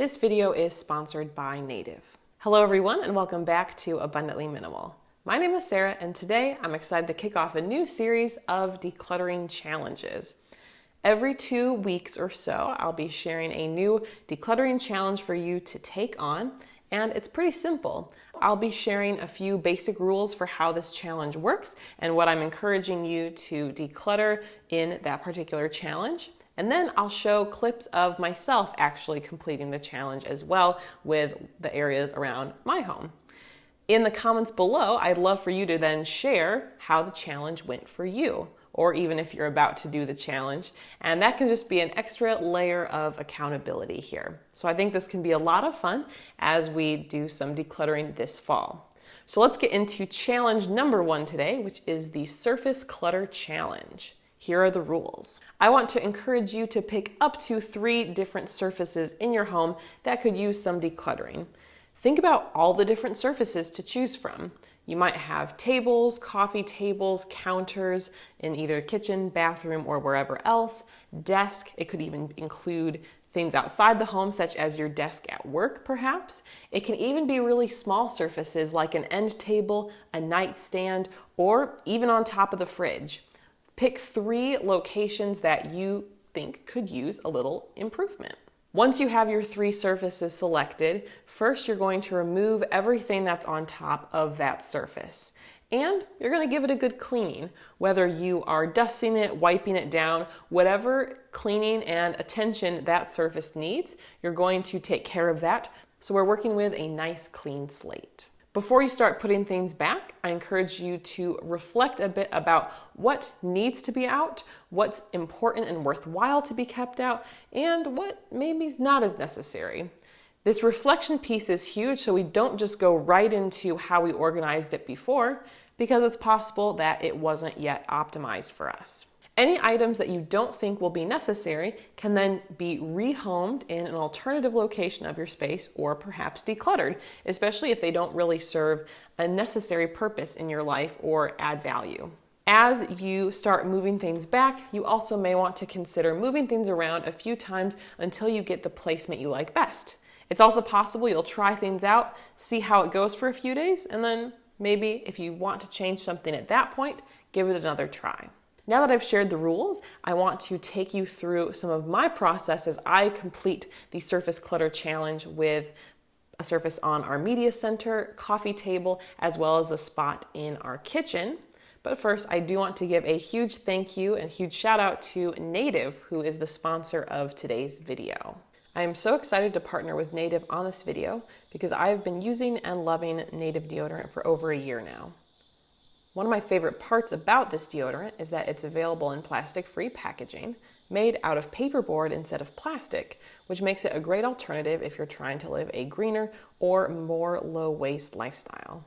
This video is sponsored by Native. Hello everyone and welcome back to Abundantly Minimal. My name is Sarah and today I'm excited to kick off a new series of decluttering challenges. Every 2 weeks or so I'll be sharing a new decluttering challenge for you to take on, and it's pretty simple. I'll be sharing a few basic rules for how this challenge works and what I'm encouraging you to declutter in that particular challenge. And then I'll show clips of myself actually completing the challenge as well with the areas around my home. In the comments below, I'd love for you to then share how the challenge went for you, or even if you're about to do the challenge. And that can just be an extra layer of accountability here. So I think this can be a lot of fun as we do some decluttering this fall. So let's get into challenge number 1 today, which is the Surface Clutter Challenge. Here are the rules. I want to encourage you to pick up to 3 different surfaces in your home that could use some decluttering. Think about all the different surfaces to choose from. You might have tables, coffee tables, counters in either kitchen, bathroom, or wherever else, desk. It could even include things outside the home, such as your desk at work, perhaps. It can even be really small surfaces like an end table, a nightstand, or even on top of the fridge. Pick 3 locations that you think could use a little improvement. Once you have your 3 surfaces selected, first you're going to remove everything that's on top of that surface. And you're going to give it a good cleaning. Whether you are dusting it, wiping it down, whatever cleaning and attention that surface needs, you're going to take care of that. So we're working with a nice clean slate. Before you start putting things back, I encourage you to reflect a bit about what needs to be out, what's important and worthwhile to be kept out, and what maybe is not as necessary. This reflection piece is huge, so we don't just go right into how we organized it before, because it's possible that it wasn't yet optimized for us. Any items that you don't think will be necessary can then be rehomed in an alternative location of your space or perhaps decluttered, especially if they don't really serve a necessary purpose in your life or add value. As you start moving things back, you also may want to consider moving things around a few times until you get the placement you like best. It's also possible you'll try things out, see how it goes for a few days, and then maybe if you want to change something at that point, give it another try. Now that I've shared the rules, I want to take you through some of my process as I complete the Surface Clutter Challenge with a surface on our media center, coffee table, as well as a spot in our kitchen. But first, I do want to give a huge thank you and huge shout out to Native, who is the sponsor of today's video. I am so excited to partner with Native on this video because I've been using and loving Native deodorant for over a year now. One of my favorite parts about this deodorant is that it's available in plastic-free packaging, made out of paperboard instead of plastic, which makes it a great alternative if you're trying to live a greener or more low-waste lifestyle.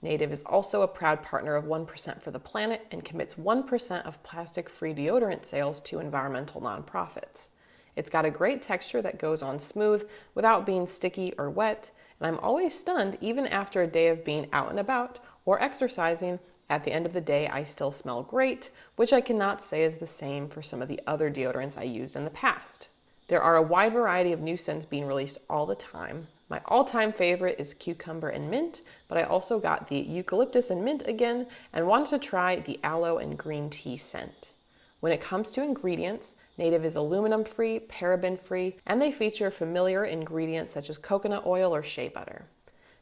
Native is also a proud partner of 1% for the Planet and commits 1% of plastic-free deodorant sales to environmental nonprofits. It's got a great texture that goes on smooth without being sticky or wet, and I'm always stunned even after a day of being out and about or exercising. At the end of the day, I still smell great, which I cannot say is the same for some of the other deodorants I used in the past. There are a wide variety of new scents being released all the time. My all-time favorite is cucumber and mint, but I also got the eucalyptus and mint again and wanted to try the aloe and green tea scent. When it comes to ingredients, Native is aluminum-free, paraben-free, and they feature familiar ingredients such as coconut oil or shea butter.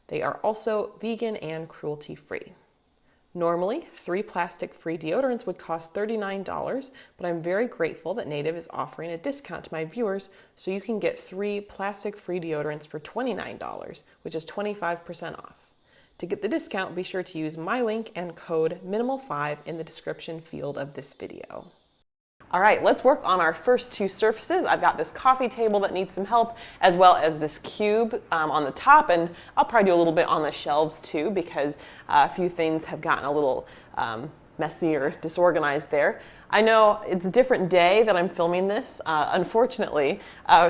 They are also vegan and cruelty-free. Normally, 3 plastic-free deodorants would cost $39, but I'm very grateful that Native is offering a discount to my viewers so you can get 3 plastic-free deodorants for $29, which is 25% off. To get the discount, be sure to use my link and code MINIMAL5 in the description field of this video. All right, let's work on our first 2 surfaces. I've got this coffee table that needs some help, as well as this cube on the top, and I'll probably do a little bit on the shelves too, because a few things have gotten a little messy or disorganized there. I know it's a different day that I'm filming this. Unfortunately,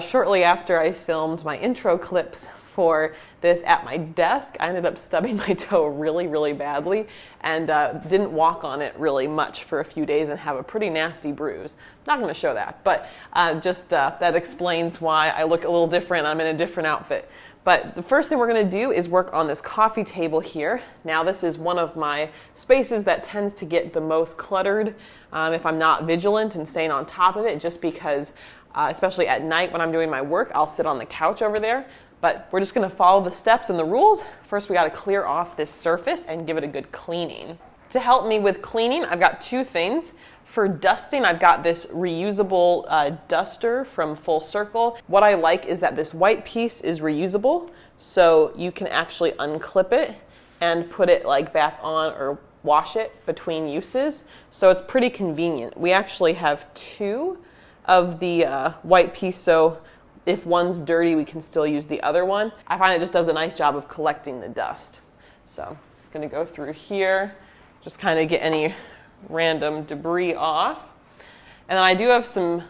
shortly after I filmed my intro clips for this at my desk. I ended up stubbing my toe really, really badly and didn't walk on it really much for a few days and have a pretty nasty bruise. Not going to show that, but that explains why I look a little different. I'm in a different outfit. But the first thing we're going to do is work on this coffee table here. Now this is one of my spaces that tends to get the most cluttered if I'm not vigilant and staying on top of it, just because especially at night when I'm doing my work, I'll sit on the couch over there. But we're just going to follow the steps and the rules. First, we got to clear off this surface and give it a good cleaning. To help me with cleaning, I've got two things. For dusting, I've got this reusable duster from Full Circle. What I like is that this white piece is reusable, so you can actually unclip it and put it like back on or wash it between uses. So it's pretty convenient. We actually have two of the white piece, so if one's dirty, we can still use the other one. I find it just does a nice job of collecting the dust. So I'm gonna go through here, just kind of get any random debris off. And then I do have some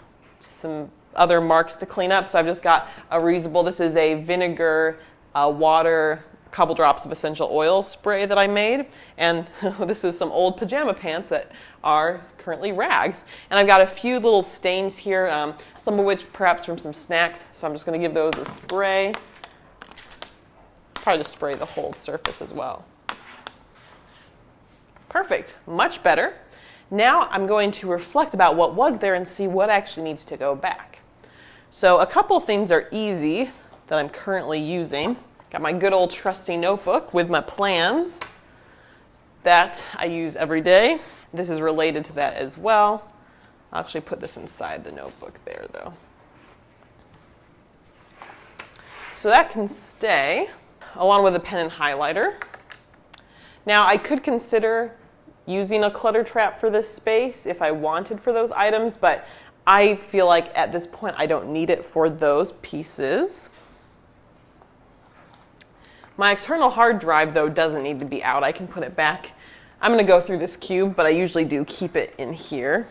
other marks to clean up. So I've just got a reusable, this is a vinegar, water, couple drops of essential oil spray that I made. And this is some old pajama pants that are currently rags. And I've got a few little stains here, some of which perhaps from some snacks. So I'm just gonna give those a spray. Probably just spray the whole surface as well. Perfect, much better. Now I'm going to reflect about what was there and see what actually needs to go back. So a couple things are easy that I'm currently using. Got my good old trusty notebook with my plans that I use every day. This is related to that as well. I'll actually put this inside the notebook there though. So that can stay along with a pen and highlighter. Now I could consider using a clutter trap for this space if I wanted for those items, but I feel like at this point I don't need it for those pieces. My external hard drive though doesn't need to be out. I can put it back. I'm going to go through this cube, but I usually do keep it in here.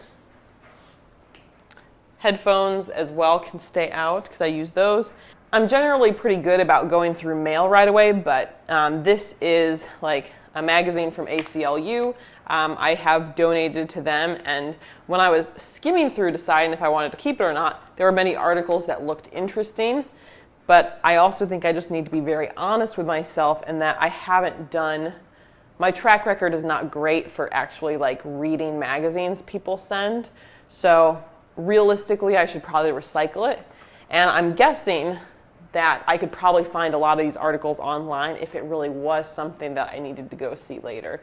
Headphones as well can stay out because I use those. I'm generally pretty good about going through mail right away, but this is like a magazine from ACLU. I have donated to them, and when I was skimming through deciding if I wanted to keep it or not, there were many articles that looked interesting, but I also think I just need to be very honest with myself and that I haven't done, my track record is not great for actually like reading magazines people send, so realistically I should probably recycle it, and I'm guessing that I could probably find a lot of these articles online if it really was something that I needed to go see later.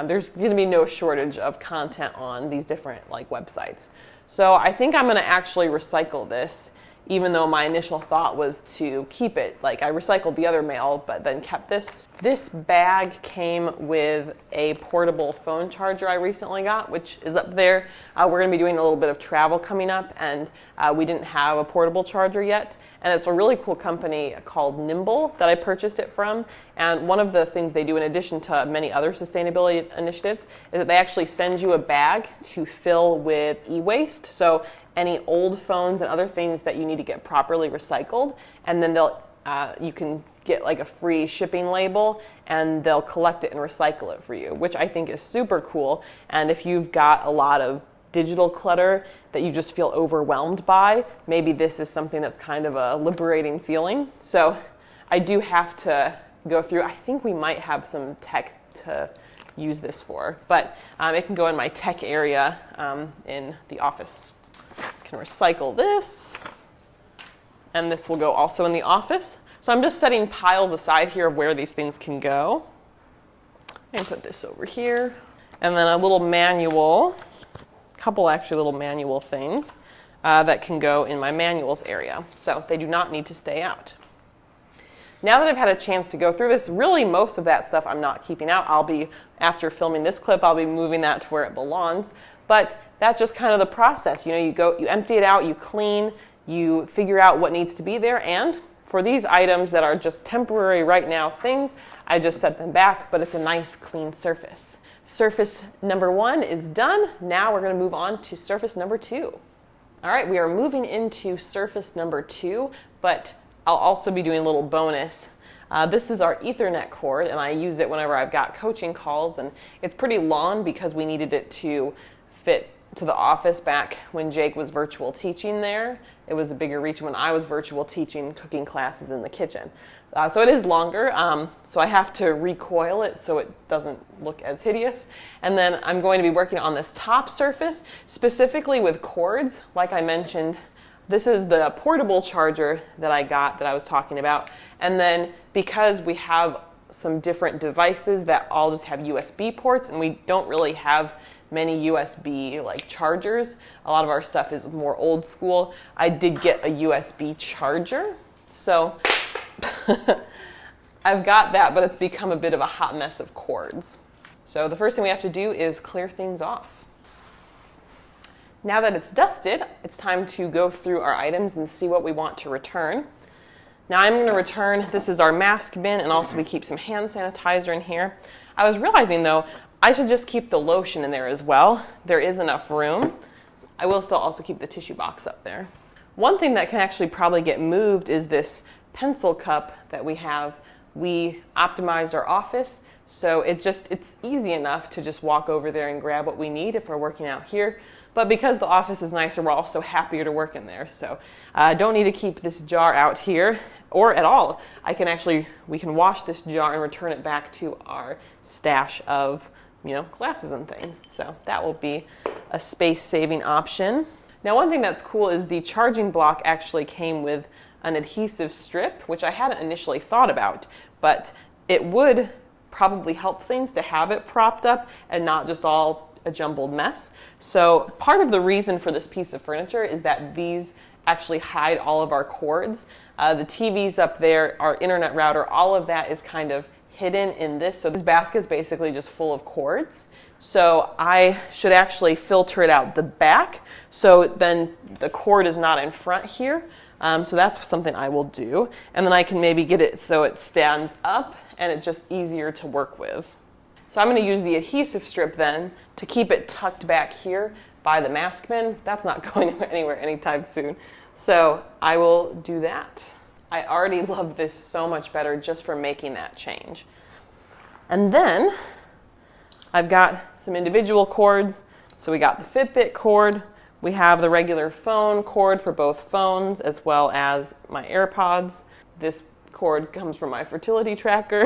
There's going to be no shortage of content on these different like websites. So I think I'm going to actually recycle this, even though my initial thought was to keep it. Like I recycled the other mail, but then kept this. This bag came with a portable phone charger I recently got, which is up there. We're going to be doing a little bit of travel coming up, and we didn't have a portable charger yet. And it's a really cool company called Nimble that I purchased it from. And one of the things they do, in addition to many other sustainability initiatives, is that they actually send you a bag to fill with e-waste. So any old phones and other things that you need to get properly recycled, and then you can get like a free shipping label, and they'll collect it and recycle it for you, which I think is super cool. And if you've got a lot of digital clutter that you just feel overwhelmed by, maybe this is something that's kind of a liberating feeling. So I do have to go through, I think we might have some tech to use this for, but it can go in my tech area in the office. Can recycle this, and this will go also in the office. So I'm just setting piles aside here of where these things can go. I can put this over here, and then a little manual, couple actually little manual things that can go in my manuals area. So they do not need to stay out. Now that I've had a chance to go through this, really most of that stuff I'm not keeping out. After filming this clip, I'll be moving that to where it belongs. But that's just kind of the process. You know, you empty it out, you clean, you figure out what needs to be there, and for these items that are just temporary right now things, I just set them back, but it's a nice clean surface. Surface number 1 is done. Now we're going to move on to surface number 2. All right, we are moving into surface number 2, but I'll also be doing a little bonus This is our Ethernet cord, and I use it whenever I've got coaching calls, and it's pretty long because we needed it to fit to the office back when Jake was virtual teaching there. It was a bigger reach when I was virtual teaching cooking classes in the kitchen. So it is longer, so I have to recoil it so it doesn't look as hideous. And then I'm going to be working on this top surface, specifically with cords. Like I mentioned, this is the portable charger that I got that I was talking about. And then because we have some different devices that all just have USB ports, and we don't really have many USB like chargers. A lot of our stuff is more old school. I did get a USB charger, so I've got that, but it's become a bit of a hot mess of cords. So the first thing we have to do is clear things off. Now that it's dusted, it's time to go through our items and see what we want to return. Now I'm going to return, this is our mask bin, and also we keep some hand sanitizer in here. I was realizing though, I should just keep the lotion in there as well. There is enough room. I will still also keep the tissue box up there. One thing that can actually probably get moved is this pencil cup that we have. We optimized our office, so it's easy enough to just walk over there and grab what we need if we're working out here. But because the office is nicer, we're also happier to work in there. So I don't need to keep this jar out here or at all. We can wash this jar and return it back to our stash of glasses and things. So that will be a space-saving option. Now, one thing that's cool is the charging block actually came with an adhesive strip, which I hadn't initially thought about, but it would probably help things to have it propped up and not just all a jumbled mess. So part of the reason for this piece of furniture is that these actually hide all of our cords. The TVs up there, our internet router, all of that is kind of hidden in this. So this basket's basically just full of cords. So I should actually filter it out the back so then the cord is not in front here. So that's something I will do. And then I can maybe get it so it stands up and it's just easier to work with. So I'm going to use the adhesive strip then to keep it tucked back here by the mask bin. That's not going anywhere anytime soon. So I will do that. I already love this so much better just for making that change. And then I've got some individual cords. So we got the Fitbit cord. We have the regular phone cord for both phones as well as my AirPods. This cord comes from my fertility tracker.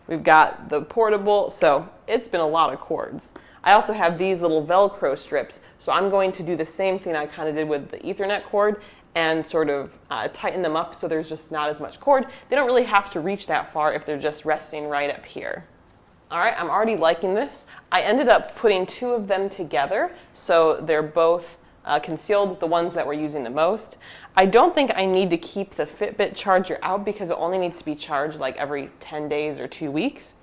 We've got the portable, so it's been a lot of cords. I also have these little Velcro strips, so I'm going to do the same thing I kind of did with the Ethernet cord and sort of tighten them up so there's just not as much cord. They don't really have to reach that far if they're just resting right up here. All right, I'm already liking this. I ended up putting two of them together, so they're both concealed, the ones that we're using the most. I don't think I need to keep the Fitbit charger out because it only needs to be charged like every 10 days or 2 weeks.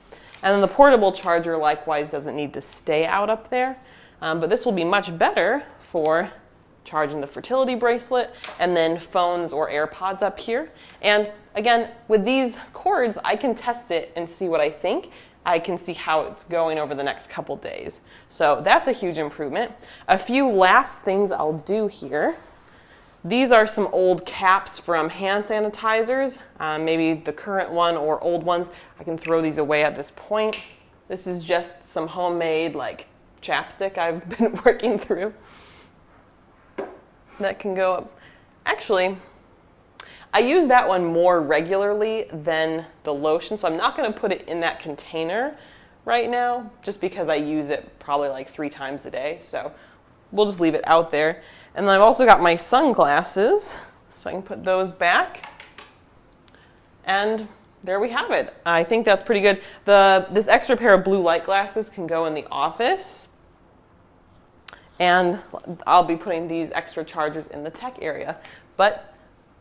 And then the portable charger likewise doesn't need to stay out up there. But this will be much better for charging the fertility bracelet and then phones or AirPods up here. And again, with these cords, I can test it and see what I think. I can see how it's going over the next couple days. So that's a huge improvement. A few last things I'll do here. These are some old caps from hand sanitizers, maybe the current one or old ones. I can throw these away at this point. This is just some homemade like chapstick I've been working through. That can go up. Actually, I use that one more regularly than the lotion, so I'm not going to put it in that container right now, just because I use it probably like 3 times a day. So we'll just leave it out there. And then I've also got my sunglasses, so I can put those back. And there we have it. I think that's pretty good. This extra pair of blue light glasses can go in the office. And I'll be putting these extra chargers in the tech area. But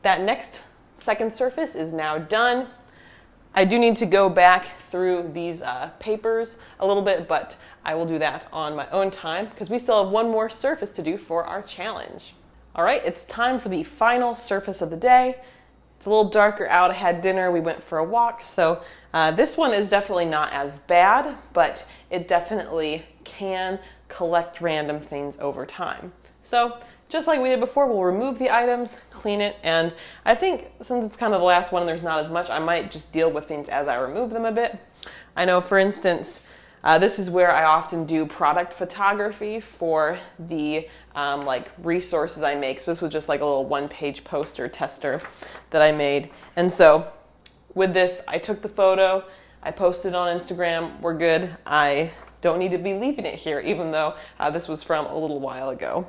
that next second surface is now done. I do need to go back through these papers a little bit, but I will do that on my own time because we still have one more surface to do for our challenge. All right, it's time for the final surface of the day. It's a little darker out. I had dinner, we went for a walk, so this one is definitely not as bad, but it definitely can collect random things over time. So just like we did before, we'll remove the items, clean it, and I think since it's kind of the last one and there's not as much, I might just deal with things as I remove them a bit. I know, for instance, this is where I often do product photography for the like resources I make. So this was just like a little one-page poster tester that I made. And so with this, I took the photo, I posted it on Instagram, we're good. I don't need to be leaving it here, even though this was from a little while ago.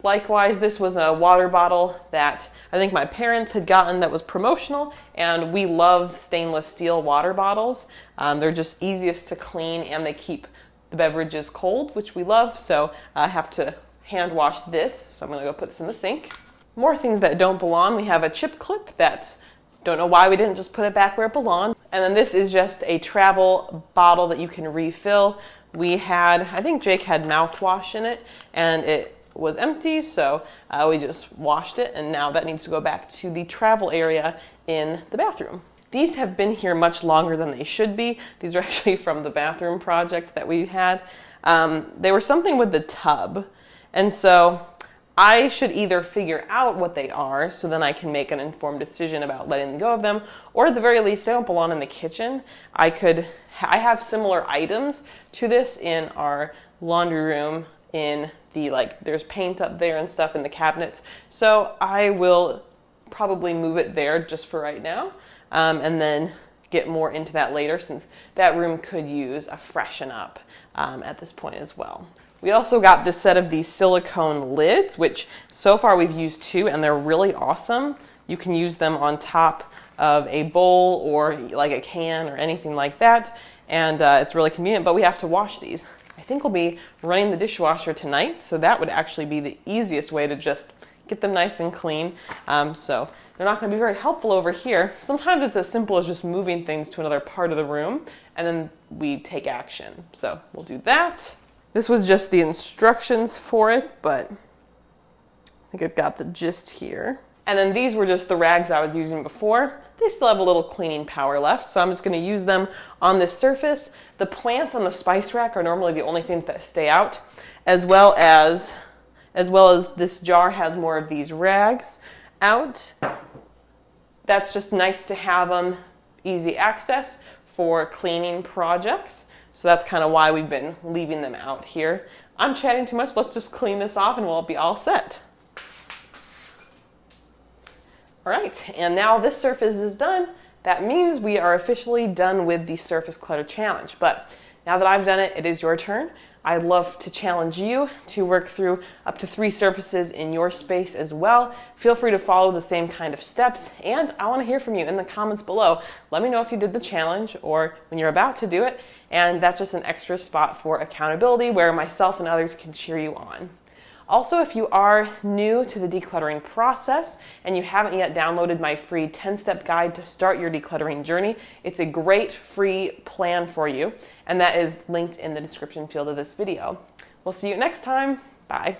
Likewise, this was a water bottle that I think my parents had gotten that was promotional, and we love stainless steel water bottles. They're just easiest to clean and they keep the beverages cold, which we love, so I have to hand wash this, so I'm gonna go put this in the sink. More things that don't belong. We have a chip clip that, don't know why we didn't just put it back where it belonged. And then this is just a travel bottle that you can refill. We had, I think Jake had mouthwash in it, and it was empty, so we just washed it, and now that needs to go back to the travel area in the bathroom. These have been here much longer than they should be. These are actually from the bathroom project that we had. They were something with the tub, and so I should either figure out what they are so then I can make an informed decision about letting go of them, or at the very least, they don't belong in the kitchen. I have similar items to this in our laundry room, in the, there's paint up there and stuff in the cabinets. So I will probably move it there just for right now, and then get more into that later, since that room could use a freshen up at this point as well. We also got this set of these silicone lids, which so far we've used 2, and they're really awesome. You can use them on top of a bowl or like a can or anything like that, and it's really convenient, but we have to wash these. I think we'll be running the dishwasher tonight, so that would actually be the easiest way to just get them nice and clean. So they're not going to be very helpful over here. Sometimes it's as simple as just moving things to another part of the room, and then we take action. So we'll do that. This was just the instructions for it, but I think I've got the gist here. And then these were just the rags I was using before. They still have a little cleaning power left, so I'm just going to use them on this surface. The plants on the spice rack are normally the only things that stay out, as well as this jar has more of these rags out. That's just nice to have them easy access for cleaning projects. So that's kind of why we've been leaving them out here. I'm chatting too much. Let's just clean this off and we'll be all set. All right, and now this surface is done. That means we are officially done with the Surface Clutter Challenge. But now that I've done it, it is your turn. I'd love to challenge you to work through up to 3 surfaces in your space as well. Feel free to follow the same kind of steps, and I want to hear from you in the comments below. Let me know if you did the challenge or when you're about to do it, and that's just an extra spot for accountability where myself and others can cheer you on. Also, if you are new to the decluttering process and you haven't yet downloaded my free 10-step guide to start your decluttering journey, it's a great free plan for you, and that is linked in the description field of this video. We'll see you next time. Bye.